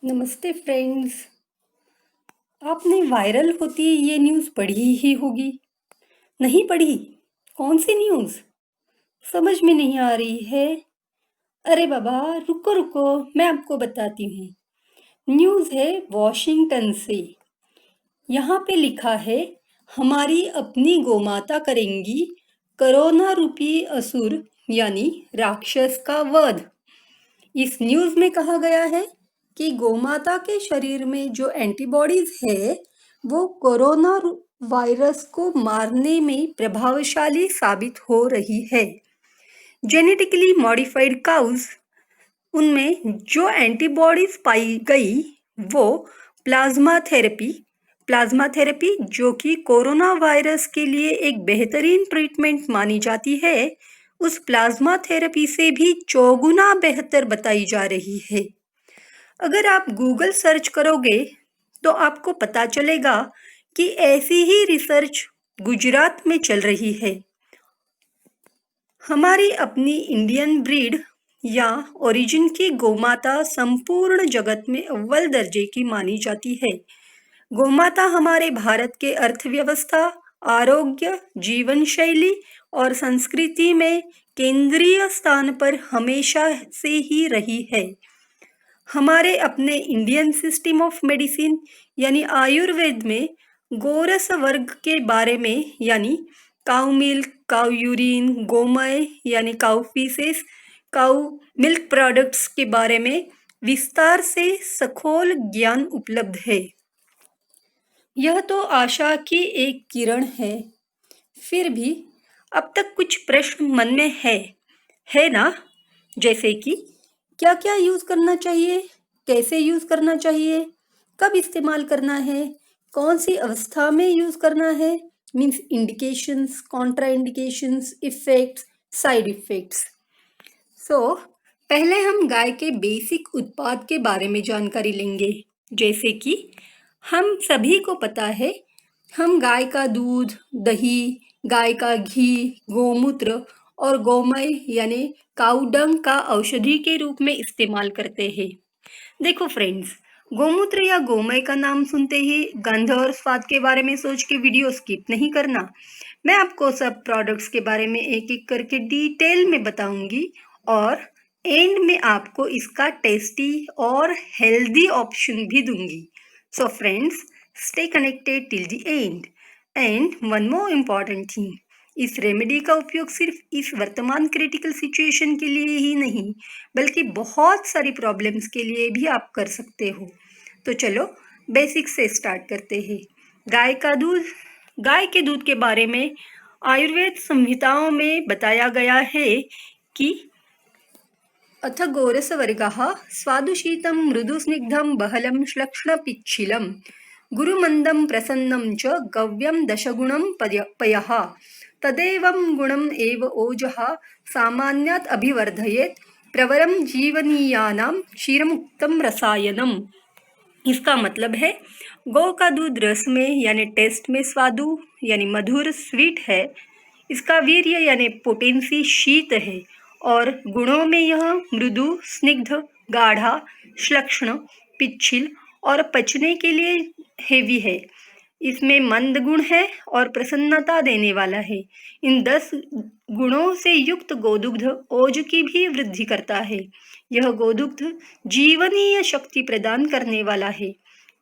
नमस्ते फ्रेंड्स। आपने वायरल होती ये न्यूज़ पढ़ी ही होगी। नहीं पढ़ी? कौन सी न्यूज़? समझ में नहीं आ रही है। अरे बाबा, रुको रुको, मैं आपको बताती हूँ। न्यूज़ है वॉशिंगटन से। यहाँ पे लिखा है, हमारी अपनी गोमाता करेंगी कोरोना रूपी असुर यानी राक्षस का वध। इस न्यूज़ में कहा गया है कि गोमाता के शरीर में जो एंटीबॉडीज है वो कोरोना वायरस को मारने में प्रभावशाली साबित हो रही है। जेनेटिकली मॉडिफाइड काउज, उनमें जो एंटीबॉडीज पाई गई वो प्लाज्मा थेरेपी जो कि कोरोना वायरस के लिए एक बेहतरीन ट्रीटमेंट मानी जाती है, उस प्लाज्मा थेरेपी से भी चौगुना बेहतर बताई जा रही है। अगर आप गूगल सर्च करोगे तो आपको पता चलेगा कि ऐसी ही रिसर्च गुजरात में चल रही है। हमारी अपनी इंडियन ब्रीड या ओरिजिन की गोमाता संपूर्ण जगत में अव्वल दर्जे की मानी जाती है। गोमाता हमारे भारत के अर्थव्यवस्था, आरोग्य, जीवन शैली और संस्कृति में केंद्रीय स्थान पर हमेशा से ही रही है। हमारे अपने इंडियन सिस्टम ऑफ मेडिसिन यानी आयुर्वेद में गोरस वर्ग के बारे में यानी काउ मिल्क, काउ यूरिन, गोमय यानी cow faeces, cow milk products के बारे में विस्तार से सखोल ज्ञान उपलब्ध है। यह तो आशा की एक किरण है। फिर भी अब तक कुछ प्रश्न मन में है ना? जैसे कि क्या क्या यूज़ करना चाहिए, कैसे यूज़ करना चाहिए, कब इस्तेमाल करना है, कौन सी अवस्था में यूज़ करना है, means indications, Contra indications, effects, side effects. पहले हम गाय के बेसिक उत्पाद के बारे में जानकारी लेंगे। जैसे कि हम सभी को पता है, हम गाय का दूध, दही, गाय का घी, गोमूत्र और गोमय यानी काऊ डंग का औषधि के रूप में इस्तेमाल करते हैं। देखो फ्रेंड्स, गोमूत्र या गोमय का नाम सुनते ही गंध और स्वाद के बारे में सोच के वीडियो स्किप नहीं करना। मैं आपको सब प्रोडक्ट्स के बारे में एक एक करके डिटेल में बताऊंगी और एंड में आपको इसका टेस्टी और हेल्दी ऑप्शन भी दूंगी। So friends, stay connected till the end. And one more important thing, इस रेमेडी का उपयोग सिर्फ इस वर्तमान क्रिटिकल सिचुएशन के लिए ही नहीं बल्कि बहुत सारी प्रॉब्लम्स के लिए भी आप कर सकते हो। तो चलो बेसिक से स्टार्ट करते हैं। गाय के दूध के बारे में आयुर्वेद संहिताओं में बताया गया है कि अथ गोरसवर्गः स्वादुशीतं मृदुस्निग्धं बहलं श्लक्ष्णपिच्छिलं गुरुमन्दं प्रसन्नं च गव्यं दशगुणं पयः तदेवं गुणम् एव ओजः सामान्यात् अभिवर्धयेत् प्रवरं जीवनीयानां क्षीरमुक्तं रसायनम्। इसका मतलब है, गौ का दूध रस में यानी टेस्ट में स्वादु यानी मधुर स्वीट है, इसका वीर्य यानी पोटेंसी शीत है और गुणों में यह मृदु, स्निग्ध, गाढ़ा, श्लक्ष्ण, पिच्छिल और पचने के लिए हेवी है। इसमें मंद गुण है और प्रसन्नता देने वाला है। इन 10 गुणों से युक्त गोदुग्ध ओज की भी वृद्धि करता है। यह गोदुग्ध जीवनीय शक्ति प्रदान करने वाला है।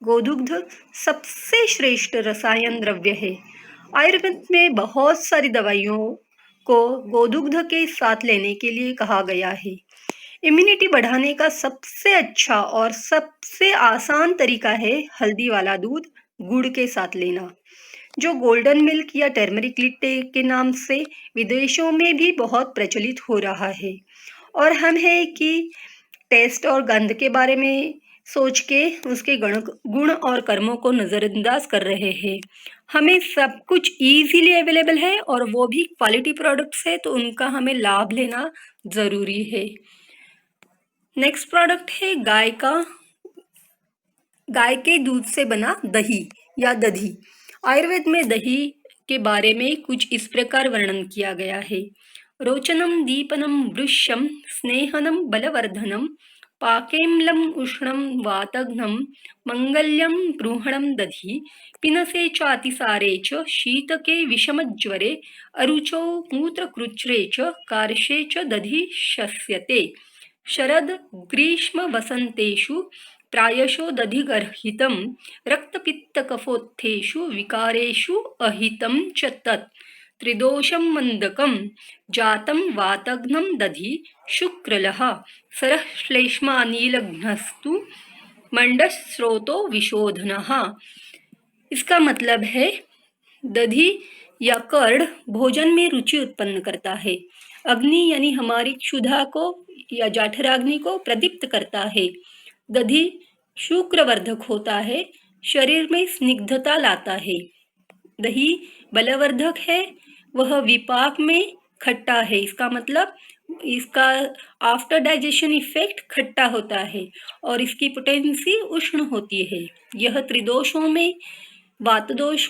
गोदुग्ध सबसे श्रेष्ठ रसायन द्रव्य है। आयुर्वेद में बहुत सारी दवाइयों को गोदुग्ध के साथ लेने के लिए कहा गया है। इम्यूनिटी बढ़ाने का सबसे अच्छा और सबसे आसान तरीका है हल्दी वाला दूध गुड़ के साथ लेना, जो गोल्डन मिल्क या टर्मरिक लिट्टे के नाम से विदेशों में भी बहुत प्रचलित हो रहा है। और हम है कि टेस्ट और गंध के बारे में सोच के उसके गुण और कर्मों को नज़रअंदाज कर रहे हैं। हमें सब कुछ इजीली अवेलेबल है और वो भी क्वालिटी प्रोडक्ट्स है, तो उनका हमें लाभ लेना ज़रूरी है। नेक्स्ट प्रोडक्ट है गाय के दूध से बना दही या दधी। आयुर्वेद में दही के बारे में कुछ इस प्रकार वर्णन किया गया है। रोचनम दीपनम वृष्यम स्नेहनम बलवर्धनम पाकेम्लं उष्णं वातघ्नं मङ्गल्यं बृहणं दधि पिनसे चातिसारे च शीतके विषमज्वरे अरुचौ मूत्रकृच्छ्रे च कार्शे च दधि शस्यते शरद ग्रीष्म वसन्तेषु प्रायशो दधिगर्हितं रक्तपित्तकफोत्थेषु विकारेषु अहितं च तत् त्रिदोषं मन्दकं जातं वातघ्नं दधि शुक्रलः सरः श्लेष्मानीलघ्नस्तु मंडस्रोतो विशोधनः। इसका मतलब है दधि या कर्ड भोजन में रुचि उत्पन्न करता है, अग्नि यानी हमारी क्षुधा को या जाठराग्नि को प्रदीप्त करता है, दधि शुक्रवर्धक होता है, शरीर में स्निग्धता लाता है, दही बलवर्धक है, वह विपाक में खट्टा है, इसका मतलब इसका आफ्टर डाइजेशन इफेक्ट खट्टा होता है और इसकी पोटेंसी उष्ण होती है। यह त्रिदोषों में वातदोष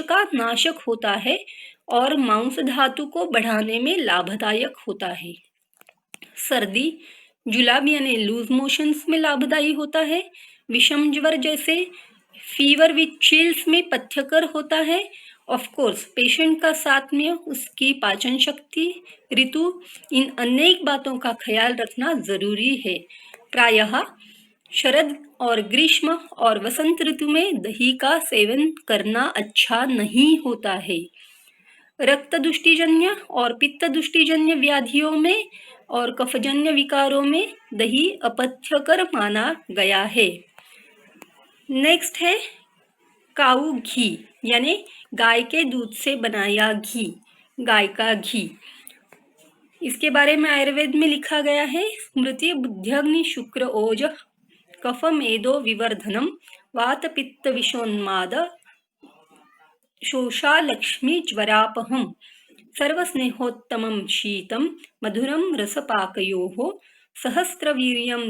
का नाशक होता है और मांस धातु को बढ़ाने में लाभदायक होता है। सर्दी जुलाब यानी लूज मोशंस में लाभदायी होता है। विषम ज्वर जैसे फीवर विथ चिल्स में पथ्यकर होता है। ऑफ कोर्स पेशेंट का सात्म्य, उसकी पाचन शक्ति, ऋतु, इन अनेक बातों का ख्याल रखना जरूरी है। प्रायः शरद और ग्रीष्म और वसंत ऋतु में दही का सेवन करना अच्छा नहीं होता है। रक्त दुष्टिजन्य और पित्त दुष्टिजन्य व्याधियों में और कफजन्य विकारों में दही अपथ्यकर माना गया है। नेक्स्ट है काऊ घी यानी गाय के दूध से बनाया घी, गाय का घी। इसके बारे में आयुर्वेद में लिखा गया है स्मृति बुद्ध्यग्नि शुक्र ओज कफ मेदो विवर्धनम वात पित्त विषोन्माद शोषा लक्ष्मी ज्वरापहम सर्वस्नेहोत्तमं शीतं मधुरं रसपाकयोः सहस्रवीर्यं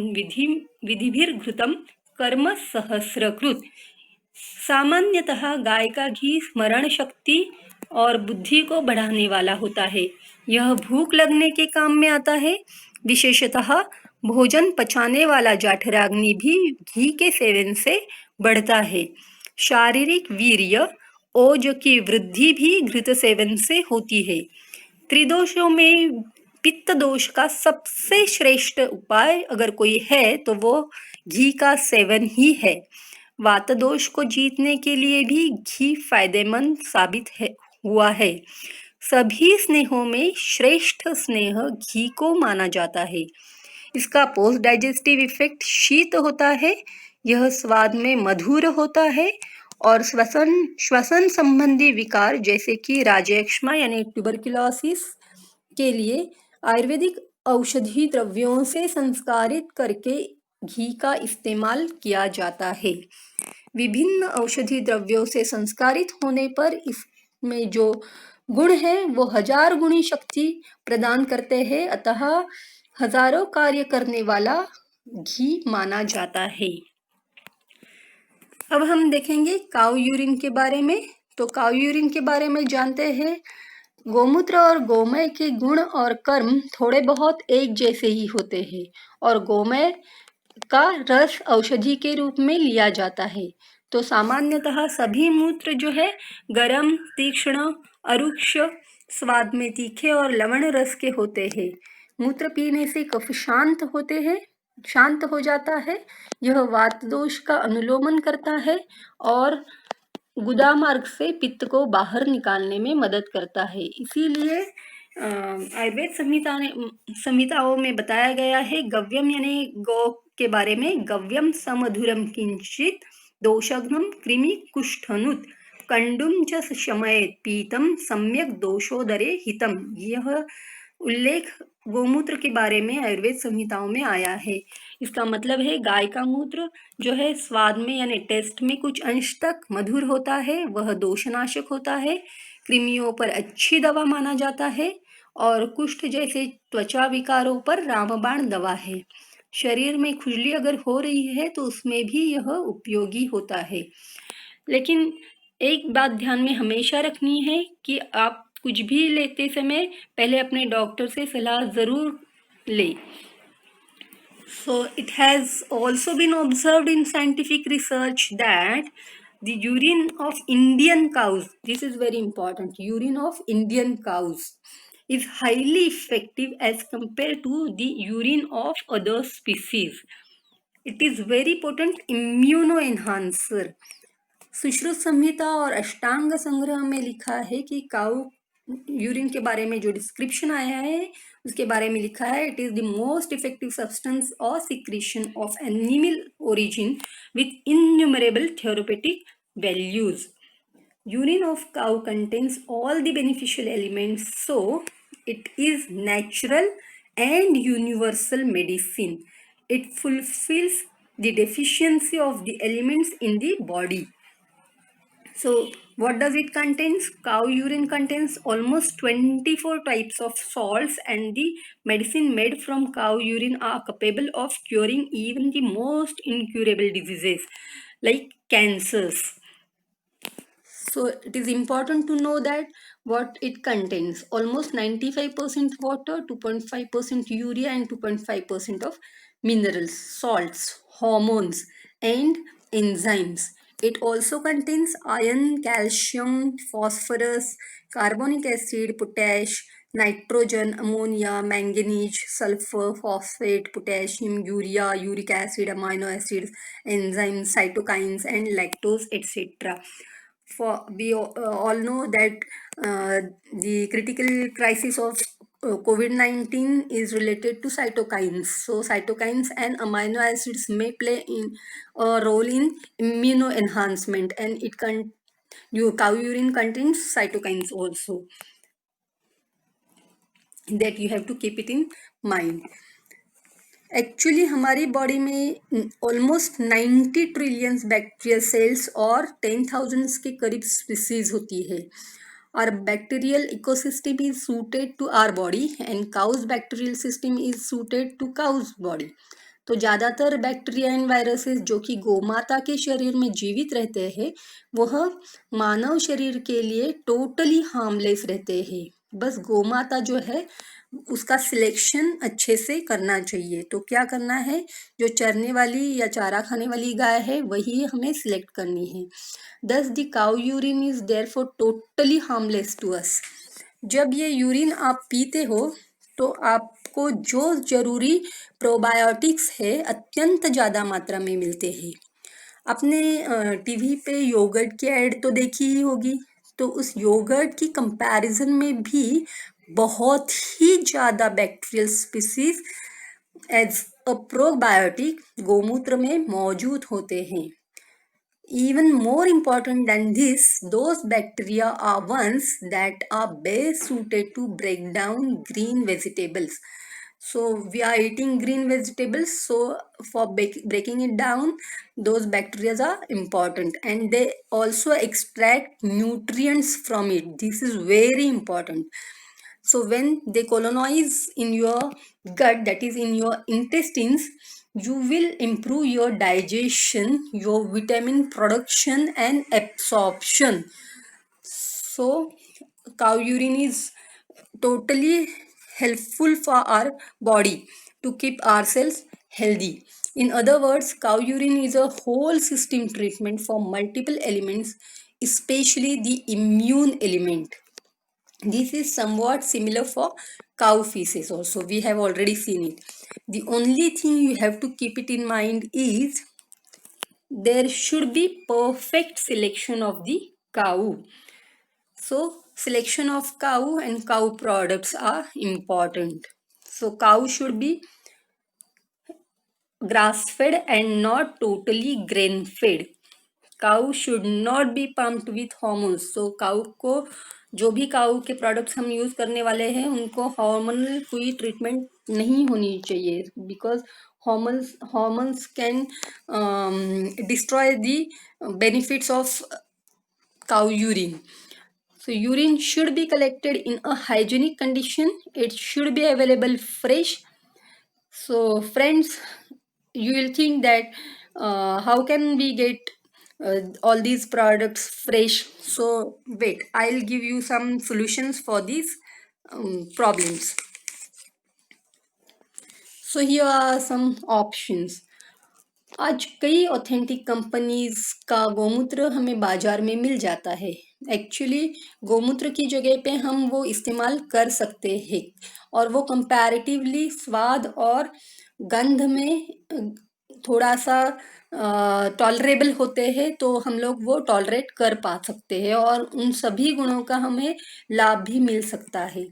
विधिभिर्घृतं कर्म सहस्रकृत। सामान्यतः गाय का घी स्मरण शक्ति और बुद्धि को बढ़ाने वाला होता है। यह भूख लगने के काम में आता है। विशेषतः भोजन पचाने वाला जाठराग्नि भी घी के सेवन से बढ़ता है। शारीरिक वीर्य ओज की वृद्धि भी घृत सेवन से होती है। त्रिदोषों में पित्त दोष का सबसे श्रेष्ठ उपाय अगर कोई है तो वो घी का सेवन ही है। वात दोष को जीतने के लिए भी घी फायदेमंद साबित हुआ है। सभी स्नेहों में श्रेष्ठ स्नेह घी को माना जाता है। इसका पोस्ट डाइजेस्टिव इफेक्ट शीत होता है। यह स्वाद में मधुर होता है और श्वसन संबंधी विकार जैसे कि राजयक्ष्मा यानी ट्यूबरकुलोसिस के लिए आयुर्वेदिक औषधि द्रव्यों से संस्कारित करके घी का इस्तेमाल किया जाता है। विभिन्न औषधि द्रव्यों से संस्कारित होने पर इसमें जो गुण है वो 1000 गुणी शक्ति प्रदान करते हैं, अतः हजारों कार्य करने वाला घी माना जाता है। अब हम देखेंगे काऊ यूरिन के बारे में। तो काऊ यूरिन के बारे में जानते हैं गोमूत्र और गोमय के गुण और कर्म थोड़े बहुत एक जैसे ही होते हैं और गोमय का रस औषधि के रूप में लिया जाता है। तो सामान्यतः सभी मूत्र जो है गरम, तीक्ष्ण, अरुक्ष, स्वाद में तीखे और लवण रस के होते हैं। मूत्र पीने से कफ शांत हो जाता है। यह वात दोष का अनुलोमन करता है और गुदा मार्ग से पित्त को बाहर निकालने में मदद करता है। इसीलिए आयुर्वेद संहिताओं में बताया गया है गव्यम यानी गौ के बारे में, गव्यम समधुरम किंचित दोषघ्नम कृमि कुष्ठनुत कंडुम च शमयेत पीतम सम्यक दोषोदरे हितम। यह उल्लेख गोमूत्र के बारे में आयुर्वेद संहिताओं में आया है। इसका मतलब है गाय का मूत्र जो है स्वाद में यानी टेस्ट में कुछ अंश तक मधुर होता है, वह दोषनाशक होता है, कृमियों पर अच्छी दवा माना जाता है और कुष्ठ जैसे त्वचा विकारों पर रामबाण दवा है। शरीर में खुजली अगर हो रही है तो उसमें भी यह उपयोगी होता है। लेकिन एक बात ध्यान में हमेशा रखनी है कि आप कुछ भी लेते समय पहले अपने डॉक्टर से सलाह जरूर लें। So it has also been observed in scientific research that the urine of Indian cows, this is very important, urine of Indian cows is highly effective as compared to the urine of other species. It is very potent immuno-enhancer. Sushruta संहिता और अष्टांग संग्रह में लिखा है कि cow urine के बारे में जो डिस्क्रिप्शन आया है उसके बारे में लिखा है, it is the most effective substance और secretion of animal origin with innumerable therapeutic values. Urine of cow contains all the beneficial elements, so it is natural and universal medicine. It fulfills the deficiency of the elements in the body. So what does it contains? Cow urine contains almost 24 types of salts, and the medicine made from cow urine are capable of curing even the most incurable diseases like cancers. So it is important to know that what it contains. Almost 95% water, 2.5% urea and 2.5% of minerals, salts, hormones and enzymes. It also contains iron, calcium, phosphorus, carbonic acid, potash, nitrogen, ammonia, manganese, sulfur, phosphate, potassium, urea, uric acid, amino acids, enzymes, cytokines and lactose, etc. For we all know that the critical crisis of COVID-19 is related to cytokines. So cytokines and amino acids may play in a role in immuno enhancement, and cow urine contains cytokines also, that you have to keep it in mind. Actually हमारी body में almost 90 trillions bacterial cells और 10,000 के करीब species होती है. Our bacterial ecosystem is suited to our body and cow's bacterial system is suited to cow's body. तो ज़्यादातर bacteria and viruses जो कि गोमाता के शरीर में जीवित रहते हैं वह मानव शरीर के लिए टोटली हार्मलेस रहते हैं. बस गोमाता जो है उसका सिलेक्शन अच्छे से करना चाहिए. तो क्या करना है, जो चरने वाली या चारा खाने वाली गाय है वही हमें सिलेक्ट करनी है. Thus the cow urine is therefore totally harmless to us. जब ये यूरिन आप पीते हो तो आपको जो जरूरी प्रोबायोटिक्स है अत्यंत ज़्यादा मात्रा में मिलते हैं. आपने टीवी पे योगर्ट की ऐड तो देखी ही होगी, तो उस योगर्ट की कंपैरिजन में भी बहुत ही ज़्यादा bacterial species as a probiotic गोमूत्र में मौजूद होते हैं. Even more important than this, those bacteria are ones that are best suited to break down green vegetables. So we are eating green vegetables, so for breaking it down, those bacteria are important, and they also extract nutrients from it. This is very important. So when they colonize in your gut, that is in your intestines, you will improve your digestion, your vitamin production and absorption. So cow urine is totally helpful for our body to keep ourselves healthy. In other words, cow urine is a whole system treatment for multiple elements, especially the immune element. This is somewhat similar for cow feces also. We have already seen it. The only thing you have to keep it in mind is there should be perfect selection of the cow. So selection of cow and cow products are important. So cow should be grass fed and not totally grain fed. Cow should not be pumped with hormones. So cow को जो भी cow के products हम use करने वाले हैं उनको hormonal कोई ट्रीटमेंट नहीं होनी चाहिए, because hormones can destroy the benefits of cow urine. So urine should be collected in a hygienic condition. It should be available fresh. So friends, you will think that how can we get all these products fresh? So wait, I'll give you some solutions for these problems. So here are some options. आज कई authentic companies का गोमूत्र हमें बाजार में मिल जाता है। Actually गोमूत्र की जगह पे हम वो इस्तेमाल कर सकते हैं और वो कंपैरेटिवली स्वाद और गंध में थोड़ा सा टॉलरेबल होते हैं, तो हम लोग वो टॉलरेट कर पा सकते हैं और उन सभी गुणों का हमें लाभ भी मिल सकता है।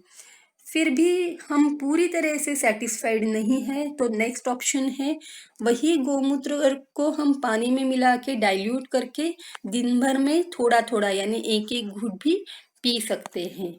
फिर भी हम पूरी तरह से सेटिस्फाइड नहीं है, तो नेक्स्ट ऑप्शन है वही गोमूत्र को हम पानी में मिला के डाइल्यूट करके दिन भर में थोड़ा थोड़ा यानी एक एक घूंट भी पी सकते हैं।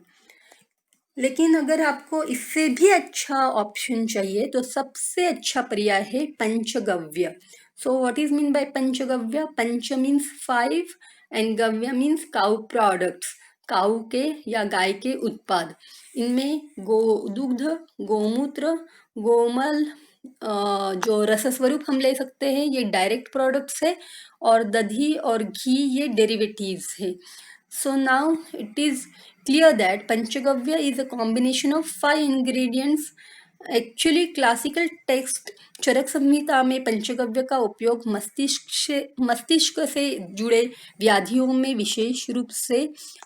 लेकिन अगर आपको इससे भी अच्छा ऑप्शन चाहिए तो सबसे अच्छा पर्याय है panchagavya. So what is mean by panchagavya? Panch means 5 and gavya means cow products, cow के या गाय के उत्पाद। इनमें दुग्ध, गोमूत्र, गोमल, जो रस स्वरूप हम ले सकते हैं ये डायरेक्ट प्रोडक्ट्स है, और दही और घी ये डेरिवेटिव्स है। So now it is clear that Panchagavya is a combination of 5 ingredients. Actually classical text Charaka Samhita में पंचगव्य का उपयोग मस्तिष्क से जुड़े व्याधियों में, विशेष रूप से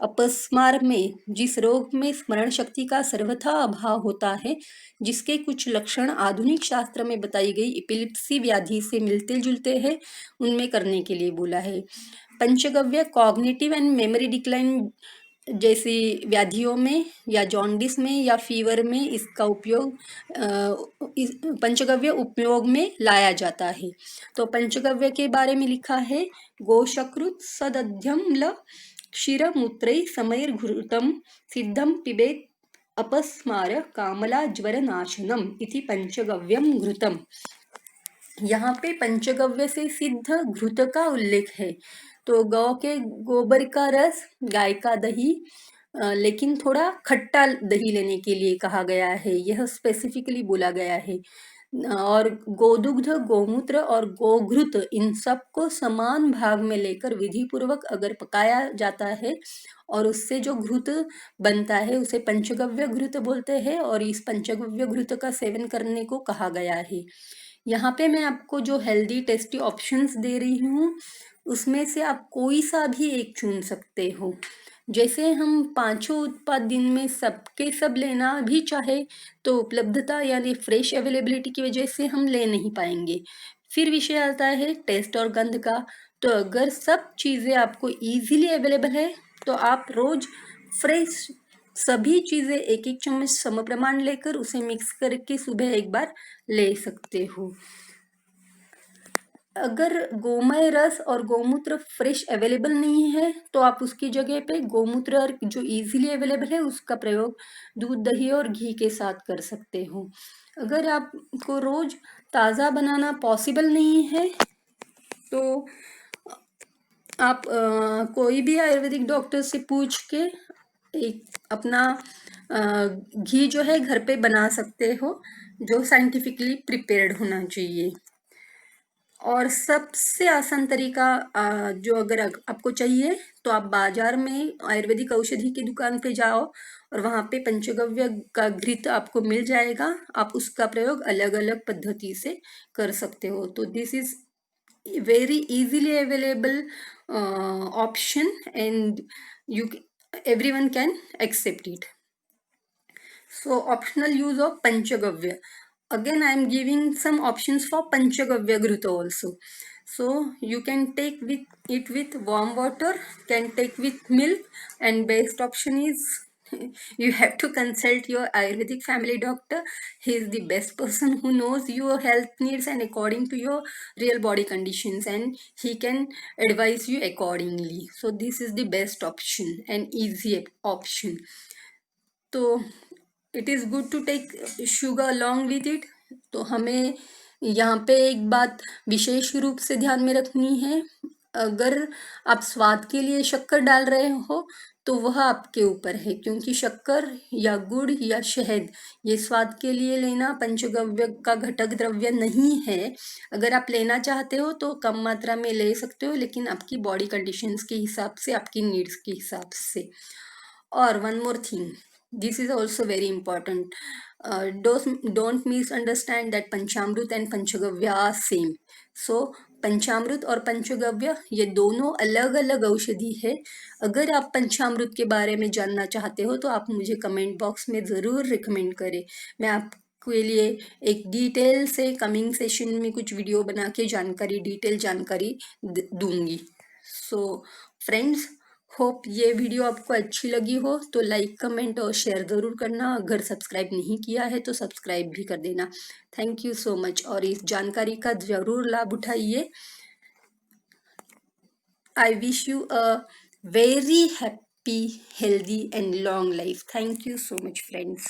अपस्मार में, जिस रोग में स्मरण शक्ति का सर्वथा अभाव होता है, जिसके कुछ लक्षण आधुनिक शास्त्र में बताई गई एपिलेप्सी व्याधि से मिलते जुलते हैं, उनमें करने के लिए बोला है। पंचगव्य कॉग्निटिव एंड मेमोरी डिक्लाइन जैसी व्याधियों में या जॉन्डिस में या फीवर में इसका उपयोग पंचगव्य उपयोग में लाया जाता है। तो पंचगव्य के बारे में लिखा है, गोशकृत सदध्यम्ल क्षीरमूत्रै समैर्घृतं सिद्धं पिबेत् अपस्मार कामला ज्वर नाशनम इति पंचगव्यम घृतम। यहाँ पे पंचगव्य से सिद्ध घृत का उल्लेख है। तो गौ के गोबर का रस, गाय का दही, लेकिन थोड़ा खट्टा दही लेने के लिए कहा गया है, यह स्पेसिफिकली बोला गया है। और गोदुग्ध, गोमूत्र और गोघृत इन सबको समान भाग में लेकर विधि पूर्वक अगर पकाया जाता है और उससे जो घृत बनता है उसे पंचगव्य घृत बोलते हैं, और इस पंचगव्य घृत का सेवन करने को कहा गया है। यहाँ पे मैं आपको जो हेल्दी टेस्टी ऑप्शंस दे रही हूँ उसमें से आप कोई सा भी एक चुन सकते हो। जैसे हम पांचों उत्पाद दिन में सबके सब लेना भी चाहे तो उपलब्धता यानी फ्रेश अवेलेबिलिटी की वजह से हम ले नहीं पाएंगे। फिर विषय आता है टेस्ट और गंध का। तो अगर सब चीज़ें आपको इजीली अवेलेबल है तो आप रोज फ्रेश सभी चीज़ें एक एक चम्मच सम प्रमाण लेकर उसे मिक्स करके सुबह एक बार ले सकते हो। अगर गोमय रस और गोमूत्र फ्रेश अवेलेबल नहीं है तो आप उसकी जगह पे गोमूत्र जो इजीली अवेलेबल है उसका प्रयोग दूध, दही और घी के साथ कर सकते हो। अगर आपको रोज ताज़ा बनाना पॉसिबल नहीं है तो आप कोई भी आयुर्वेदिक डॉक्टर से पूछ के एक अपना घी जो है घर पे बना सकते हो, जो साइंटिफिकली प्रिपेयर्ड होना चाहिए। और सबसे आसान तरीका जो अगर आपको चाहिए तो आप बाजार में आयुर्वेदिक औषधि की दुकान पे जाओ और वहाँ पे पंचगव्य का घृत आपको मिल जाएगा। आप उसका प्रयोग अलग अलग पद्धति से कर सकते हो। तो this is very easily available option and everyone can accept it. So optional use of panchagavya. Again I am giving some options for panchagavya ghrita also. So you can take it with warm water, can take with milk, and best option is you have to consult your Ayurvedic family doctor. He is the best person who knows your health needs and according to your real body conditions, and he can advise you accordingly. So this is the best option and easy option. तो it is good to take sugar along with it. तो हमें यहाँ पे एक बात विशेष रूप से ध्यान में रखनी है, अगर आप स्वाद के लिए शक्कर डाल रहे हो तो वह आपके ऊपर है, क्योंकि शक्कर या गुड़ या शहद ये स्वाद के लिए लेना पंचगव्य का घटक द्रव्य नहीं है। अगर आप लेना चाहते हो तो कम मात्रा में ले सकते हो, लेकिन आपकी बॉडी कंडीशंस के हिसाब से, आपकी नीड्स के हिसाब से। और one more thing, this is also very important. don't misunderstand that Panchamrit and Panchagavya are same. So पंचामृत और पंचगव्य ये दोनों अलग अलग औषधि है। अगर आप पंचामृत के बारे में जानना चाहते हो तो आप मुझे कमेंट बॉक्स में ज़रूर रिकमेंड करें। मैं आपके लिए एक डिटेल से कमिंग सेशन में कुछ वीडियो बना के डिटेल जानकारी दूंगी। सो फ्रेंड्स, होप ये वीडियो आपको अच्छी लगी हो तो लाइक कमेंट और शेयर ज़रूर करना। अगर सब्सक्राइब नहीं किया है तो सब्सक्राइब भी कर देना। थैंक यू सो मच और इस जानकारी का ज़रूर लाभ उठाइए। I wish you a very happy, healthy and long life. Thank you so much friends.